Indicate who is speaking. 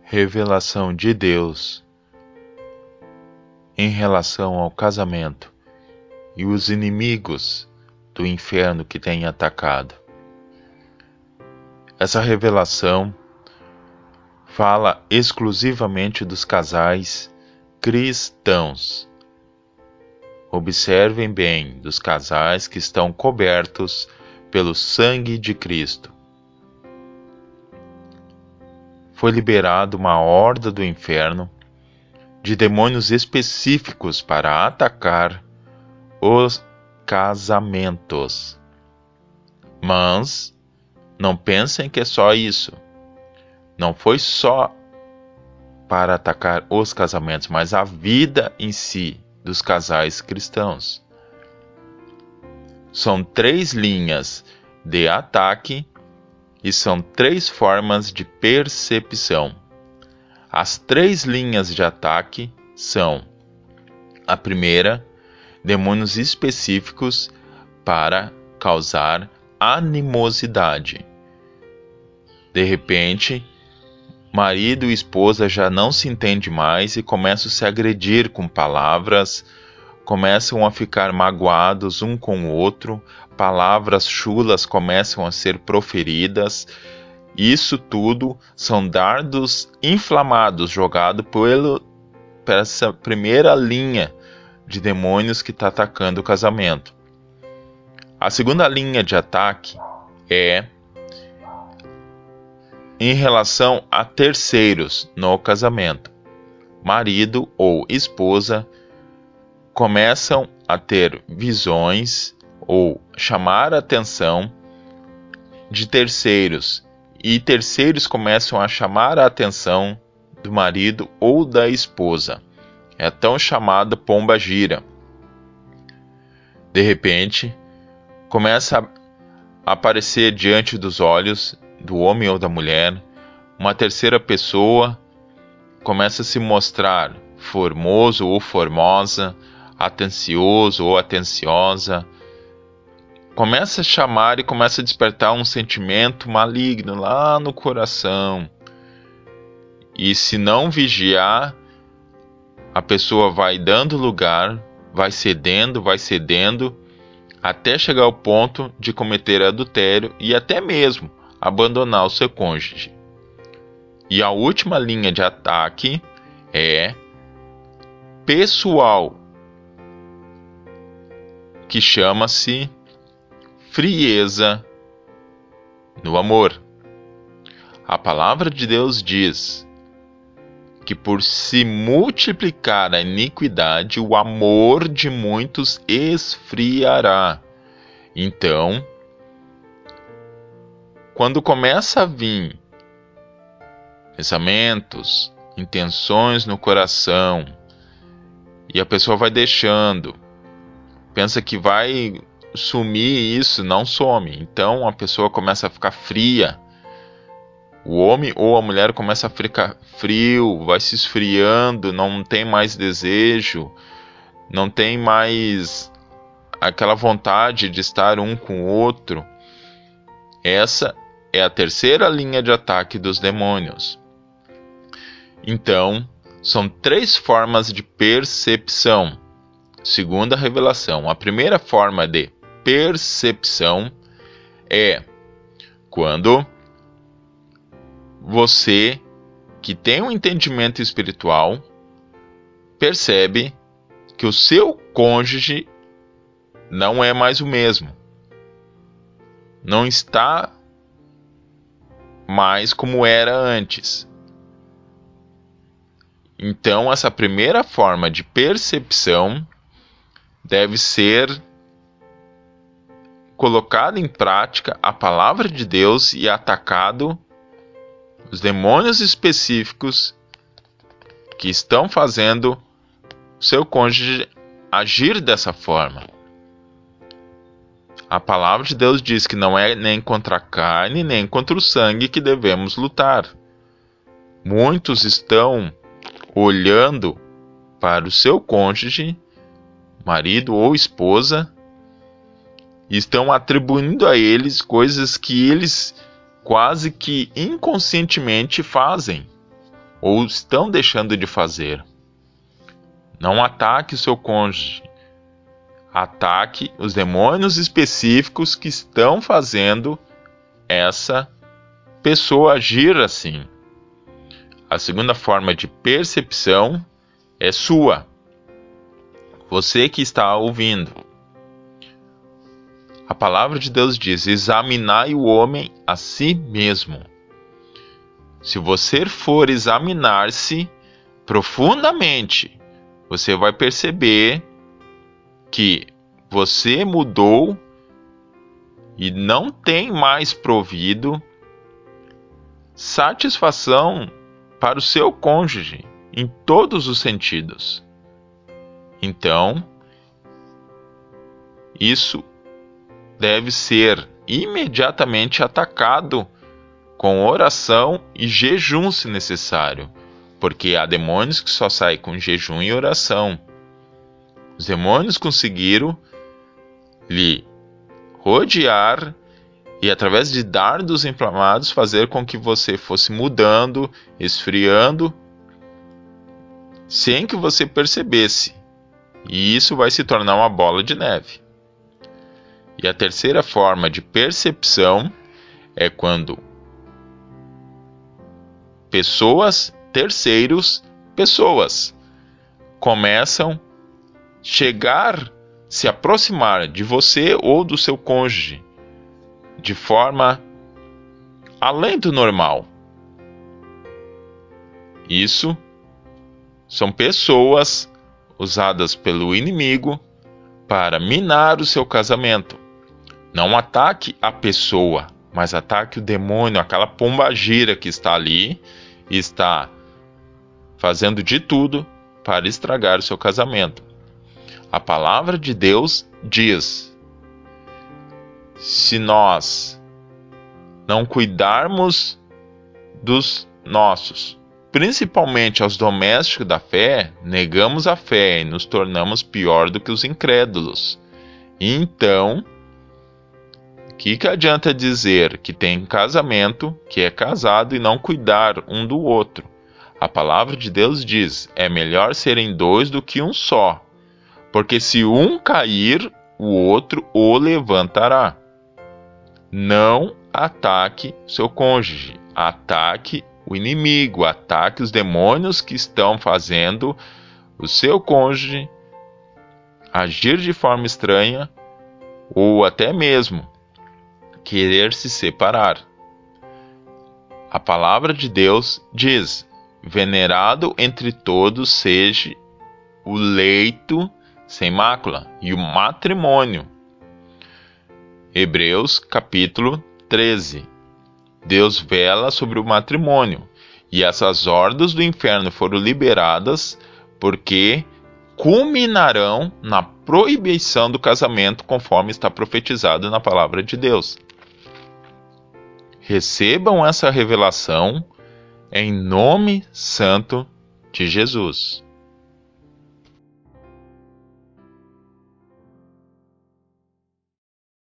Speaker 1: Revelação de Deus em relação ao casamento e os inimigos do inferno que têm atacado. Essa revelação fala exclusivamente dos casais cristãos. Observem bem, dos casais que estão cobertos pelo sangue de Cristo. Foi liberada uma horda do inferno de demônios específicos para atacar os casamentos. Mas não pensem que é só isso. Não foi só para atacar os casamentos, mas a vida em si dos casais cristãos. São 3 linhas de ataque e são 3 formas de percepção. As 3 linhas de ataque são: a primeira, demônios específicos para causar animosidade. De repente, marido e esposa já não se entendem mais e começam a se agredir com palavras, começam a ficar magoados um com o outro, palavras chulas começam a ser proferidas. Isso tudo são dardos inflamados jogados por essa primeira linha de demônios que está atacando o casamento. A segunda linha de ataque é em relação a terceiros no casamento. Marido ou esposa começam a ter visões ou chamar a atenção de terceiros, e terceiros começam a chamar a atenção do marido ou da esposa. É a tão chamada pomba-gira. De repente, começa a aparecer diante dos olhos do homem ou da mulher uma terceira pessoa, começa a se mostrar formoso ou formosa, atencioso ou atenciosa, começa a chamar e começa a despertar um sentimento maligno lá no coração. E se não vigiar, a pessoa vai dando lugar, vai cedendo, até chegar ao ponto de cometer adultério e até mesmo abandonar o seu cônjuge. E a última linha de ataque é pessoal, que chama-se frieza no amor. A palavra de Deus diz que por se multiplicar a iniquidade, o amor de muitos esfriará. Então, quando começa a vir pensamentos, intenções no coração, e a pessoa vai deixando, pensa que vai sumir isso, não some. Então a pessoa começa a ficar fria. O homem ou a mulher começa a ficar frio, vai se esfriando, não tem mais desejo, não tem mais aquela vontade de estar um com o outro. Essa é a terceira linha de ataque dos demônios. Então, são 3 formas de percepção, segundo a revelação. A primeira forma de percepção é quando você, que tem um entendimento espiritual, percebe que o seu cônjuge não é mais o mesmo. Não está mais como era antes. Então, essa primeira forma de percepção deve ser colocada em prática a palavra de Deus e atacado os demônios específicos que estão fazendo o seu cônjuge agir dessa forma. A palavra de Deus diz que não é nem contra a carne, nem contra o sangue que devemos lutar. Muitos estão olhando para o seu cônjuge, marido ou esposa, e estão atribuindo a eles coisas que eles quase que inconscientemente fazem ou estão deixando de fazer. Não ataque o seu cônjuge. Ataque os demônios específicos que estão fazendo essa pessoa agir assim. A segunda forma de percepção é sua. Você que está ouvindo. A palavra de Deus diz: examinai o homem a si mesmo. Se você for examinar-se profundamente, você vai perceber que você mudou e não tem mais provido satisfação para o seu cônjuge em todos os sentidos. Então, isso deve ser imediatamente atacado com oração e jejum se necessário, porque há demônios que só saem com jejum e oração. Os demônios conseguiram lhe rodear e, através de dardos inflamados, fazer com que você fosse mudando, esfriando, sem que você percebesse. E isso vai se tornar uma bola de neve. E a terceira forma de percepção é quando terceiros começam a se aproximar de você ou do seu cônjuge de forma além do normal. Isso são pessoas usadas pelo inimigo para minar o seu casamento. Não ataque a pessoa, mas ataque o demônio, aquela pombagira que está ali e está fazendo de tudo para estragar o seu casamento. A palavra de Deus diz: se nós não cuidarmos dos nossos, principalmente aos domésticos da fé, negamos a fé e nos tornamos pior do que os incrédulos. Então, o que adianta dizer que tem casamento, que é casado e não cuidar um do outro? A palavra de Deus diz: é melhor serem dois do que um só, porque se um cair, o outro o levantará. Não ataque seu cônjuge, ataque o inimigo, ataque os demônios que estão fazendo o seu cônjuge agir de forma estranha ou até mesmo querer se separar. A palavra de Deus diz: venerado entre todos seja o leito sem mácula e o matrimônio. Hebreus capítulo 13. Deus vela sobre o matrimônio, e essas hordas do inferno foram liberadas porque culminarão na proibição do casamento, conforme está profetizado na palavra de Deus. Recebam essa revelação em nome santo de Jesus.